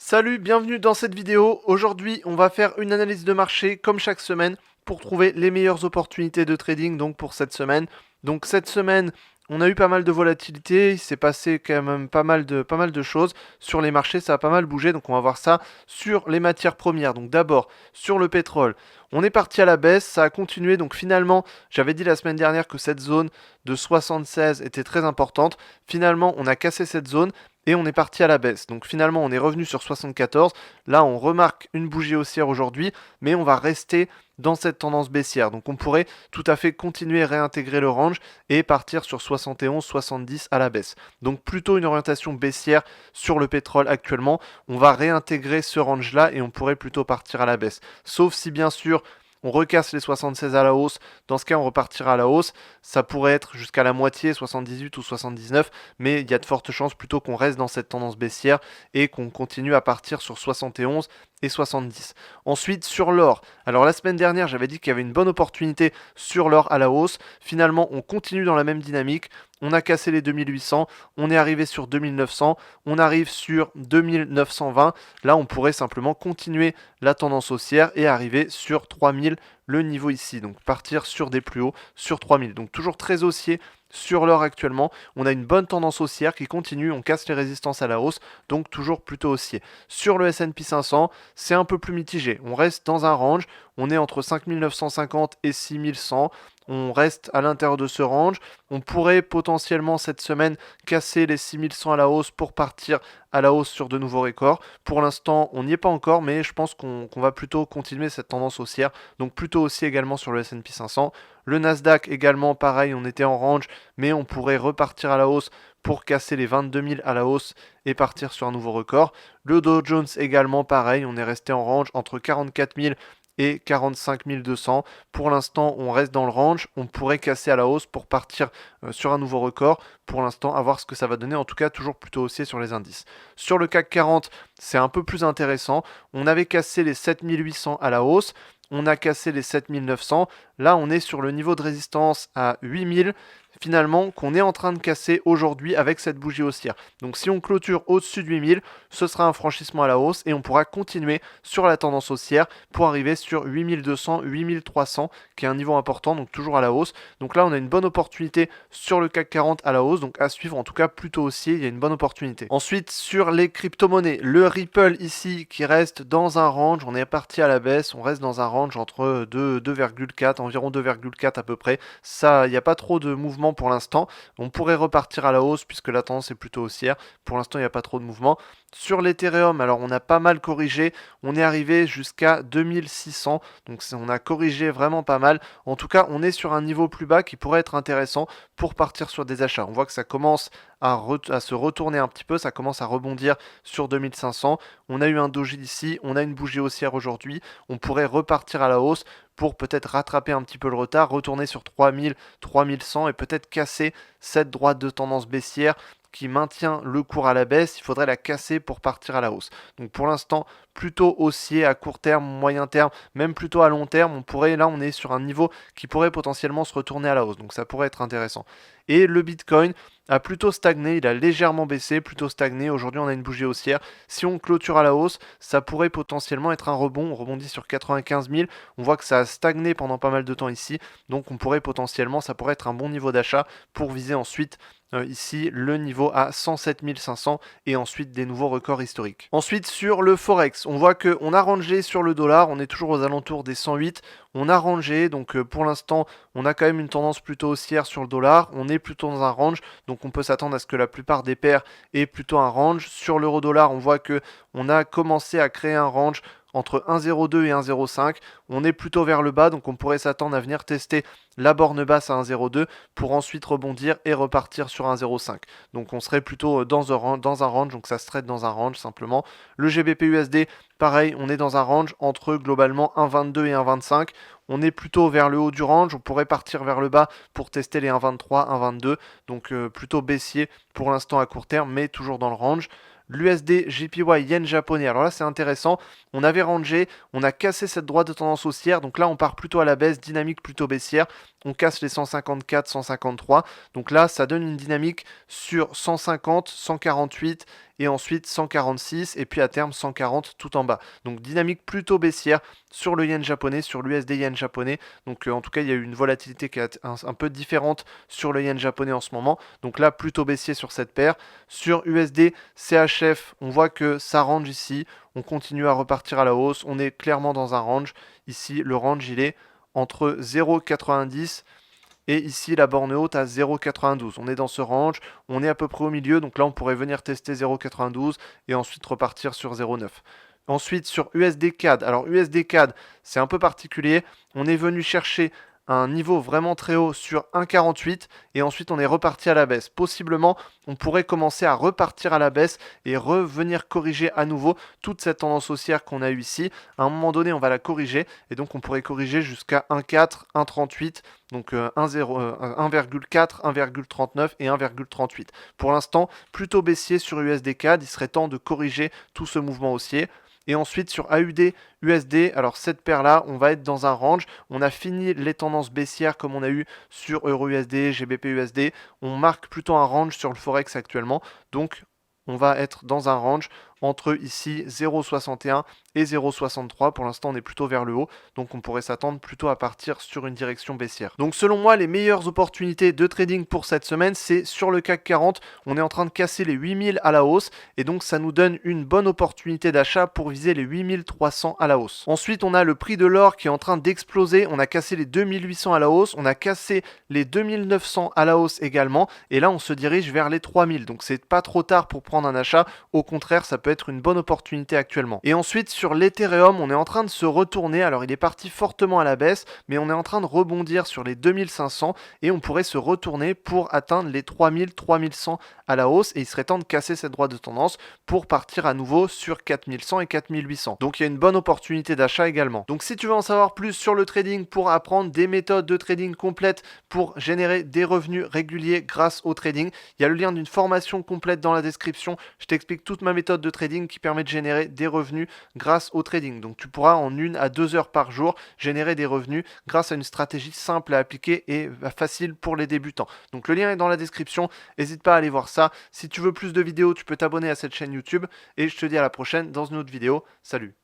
Salut, bienvenue dans cette vidéo. Aujourd'hui, on va faire une analyse de marché comme chaque semaine pour trouver les meilleures opportunités de trading donc pour cette semaine. Donc cette semaine, on a eu pas mal de volatilité, il s'est passé quand même pas mal de choses sur les marchés, ça a pas mal bougé, donc on va voir ça sur les matières premières. Donc d'abord sur le pétrole, on est parti à la baisse, ça a continué, donc finalement, j'avais dit la semaine dernière que cette zone de 76 était très importante. Finalement, on a cassé cette zone et on est parti à la baisse. Donc finalement, on est revenu sur 74. Là, on remarque une bougie haussière aujourd'hui, mais on va rester dans cette tendance baissière. Donc on pourrait tout à fait continuer à réintégrer le range et partir sur 71, 70 à la baisse. Donc plutôt une orientation baissière sur le pétrole actuellement. On va réintégrer ce range-là et on pourrait plutôt partir à la baisse. Sauf si bien sûr on recasse les 76 à la hausse, dans ce cas on repartira à la hausse, ça pourrait être jusqu'à la moitié, 78 ou 79, mais il y a de fortes chances plutôt qu'on reste dans cette tendance baissière et qu'on continue à partir sur 71 et 70. Ensuite sur l'or, alors la semaine dernière j'avais dit qu'il y avait une bonne opportunité sur l'or à la hausse, finalement on continue dans la même dynamique, on a cassé les 2800, on est arrivé sur 2900, on arrive sur 2920, là on pourrait simplement continuer la tendance haussière et arriver sur 3000, le niveau ici, donc partir sur des plus hauts sur 3000, donc toujours très haussier sur l'or actuellement, on a une bonne tendance haussière qui continue, on casse les résistances à la hausse, donc toujours plutôt haussier. Sur le S&P 500, c'est un peu plus mitigé, on reste dans un range, on est entre 5950 et 6100, on reste à l'intérieur de ce range, on pourrait potentiellement cette semaine casser les 6100 à la hausse pour partir à la hausse sur de nouveaux records. Pour l'instant, on n'y est pas encore, mais je pense qu'on va plutôt continuer cette tendance haussière, donc plutôt haussier également sur le S&P 500. Le Nasdaq également, pareil, on était en range, mais on pourrait repartir à la hausse pour casser les 22 000 à la hausse et partir sur un nouveau record. Le Dow Jones également, pareil, on est resté en range entre 44 000 et 45 200. Pour l'instant, on reste dans le range. On pourrait casser à la hausse pour partir sur un nouveau record. Pour l'instant, à voir ce que ça va donner. En tout cas, toujours plutôt haussier sur les indices. Sur le CAC 40, c'est un peu plus intéressant. On avait cassé les 7800 à la hausse. On a cassé les 7900. Là, on est sur le niveau de résistance à 8000. Finalement, qu'on est en train de casser aujourd'hui avec cette bougie haussière. Donc si on clôture au-dessus de 8000, ce sera un franchissement à la hausse et on pourra continuer sur la tendance haussière pour arriver sur 8200, 8300 qui est un niveau important, donc toujours à la hausse. Donc là, on a une bonne opportunité sur le CAC 40 à la hausse, donc à suivre, en tout cas plutôt haussier, il y a une bonne opportunité. Ensuite, sur les crypto-monnaies, le Ripple ici qui reste dans un range, on est parti à la baisse, on reste dans un range entre 2,4, environ 2,4 à peu près. Ça, il n'y a pas trop de mouvement pour l'instant. On pourrait repartir à la hausse puisque la tendance est plutôt haussière. Pour l'instant, il n'y a pas trop de mouvement. Sur l'Ethereum, alors on a pas mal corrigé. On est arrivé jusqu'à 2600. Donc on a corrigé vraiment pas mal. En tout cas, on est sur un niveau plus bas qui pourrait être intéressant pour partir sur des achats. On voit que ça commence à se retourner un petit peu. Ça commence à rebondir sur 2500. On a eu un doji ici. On a une bougie haussière aujourd'hui. On pourrait repartir à la hausse pour peut-être rattraper un petit peu le retard, retourner sur 3000, 3100 et peut-être casser cette droite de tendance baissière qui maintient le cours à la baisse, il faudrait la casser pour partir à la hausse. Donc pour l'instant, plutôt haussier à court terme, moyen terme, même plutôt à long terme, on est sur un niveau qui pourrait potentiellement se retourner à la hausse. Donc ça pourrait être intéressant. Et le Bitcoin a plutôt stagné, il a légèrement baissé, plutôt stagné. Aujourd'hui, on a une bougie haussière. Si on clôture à la hausse, ça pourrait potentiellement être un rebond. On rebondit sur 95 000. On voit que ça a stagné pendant pas mal de temps ici. Donc on pourrait potentiellement, ça pourrait être un bon niveau d'achat pour viser ensuite ici le niveau à 107 500 et ensuite des nouveaux records historiques. Ensuite sur le Forex, on voit qu'on a rangé sur le dollar, on est toujours aux alentours des 108, on a rangé, donc pour l'instant on a quand même une tendance plutôt haussière sur le dollar, on est plutôt dans un range, donc on peut s'attendre à ce que la plupart des paires aient plutôt un range. Sur l'euro dollar, on voit que on a commencé à créer un range entre 1,02 et 1,05. On est plutôt vers le bas, donc on pourrait s'attendre à venir tester la borne basse à 1,02 pour ensuite rebondir et repartir sur 1,05. Donc on serait plutôt dans un range, donc ça se traite dans un range simplement. Le GBP USD, pareil, on est dans un range entre globalement 1,22 et 1,25. On est plutôt vers le haut du range, on pourrait partir vers le bas pour tester les 1,23, 1,22, donc plutôt baissier pour l'instant à court terme, mais toujours dans le range. L'USD JPY Yen japonais, alors là c'est intéressant, on avait rangé, on a cassé cette droite de tendance haussière, donc là on part plutôt à la baisse, dynamique plutôt baissière, on casse les 154, 153. Donc là, ça donne une dynamique sur 150, 148 et ensuite 146 et puis à terme 140 tout en bas. Donc dynamique plutôt baissière sur le yen japonais, sur l'USD yen japonais. Donc en tout cas, il y a eu une volatilité qui est un peu différente sur le yen japonais en ce moment. Donc là, plutôt baissier sur cette paire. Sur USD CHF, on voit que ça range ici. On continue à repartir à la hausse. On est clairement dans un range. Ici, le range, il est entre 0,90 et ici la borne haute à 0,92. On est dans ce range, on est à peu près au milieu, donc là on pourrait venir tester 0,92 et ensuite repartir sur 0,9. Ensuite sur USD CAD, alors USD CAD c'est un peu particulier, on est venu chercher un niveau vraiment très haut sur 1,48 et ensuite on est reparti à la baisse. Possiblement, on pourrait commencer à repartir à la baisse et revenir corriger à nouveau toute cette tendance haussière qu'on a eue ici. À un moment donné, on va la corriger et donc on pourrait corriger jusqu'à 1,4, 1,38, donc 1,4, 1,39 et 1,38. Pour l'instant, plutôt baissier sur USD CAD, il serait temps de corriger tout ce mouvement haussier. Et ensuite sur AUD, USD, alors cette paire-là, on va être dans un range. On a fini les tendances baissières comme on a eu sur EURUSD, GBP USD. On marque plutôt un range sur le Forex actuellement. Donc on va être dans un range entre ici 0,61 et 0,63. Pour l'instant, on est plutôt vers le haut, donc on pourrait s'attendre plutôt à partir sur une direction baissière. Donc selon moi, les meilleures opportunités de trading pour cette semaine, c'est sur le CAC 40. On est en train de casser les 8000 à la hausse et donc ça nous donne une bonne opportunité d'achat pour viser les 8300 à la hausse. Ensuite, on a le prix de l'or qui est en train d'exploser. On a cassé les 2800 à la hausse, on a cassé les 2900 à la hausse également et là, on se dirige vers les 3000. Donc c'est pas trop tard pour prendre un achat. Au contraire, ça peut être une bonne opportunité actuellement. Et ensuite, sur l'Ethereum, on est en train de se retourner. Alors, il est parti fortement à la baisse, mais on est en train de rebondir sur les 2500 et on pourrait se retourner pour atteindre les 3000, 3100 à la hausse et il serait temps de casser cette droite de tendance pour partir à nouveau sur 4100 et 4800. Donc, il y a une bonne opportunité d'achat également. Donc, si tu veux en savoir plus sur le trading pour apprendre des méthodes de trading complètes pour générer des revenus réguliers grâce au trading, il y a le lien d'une formation complète dans la description. Je t'explique toute ma méthode de trading qui permet de générer des revenus grâce au trading. Donc tu pourras en 1 à 2 heures par jour générer des revenus grâce à une stratégie simple à appliquer et facile pour les débutants. Donc le lien est dans la description, n'hésite pas à aller voir ça. Si tu veux plus de vidéos, tu peux t'abonner à cette chaîne YouTube et je te dis à la prochaine dans une autre vidéo. Salut!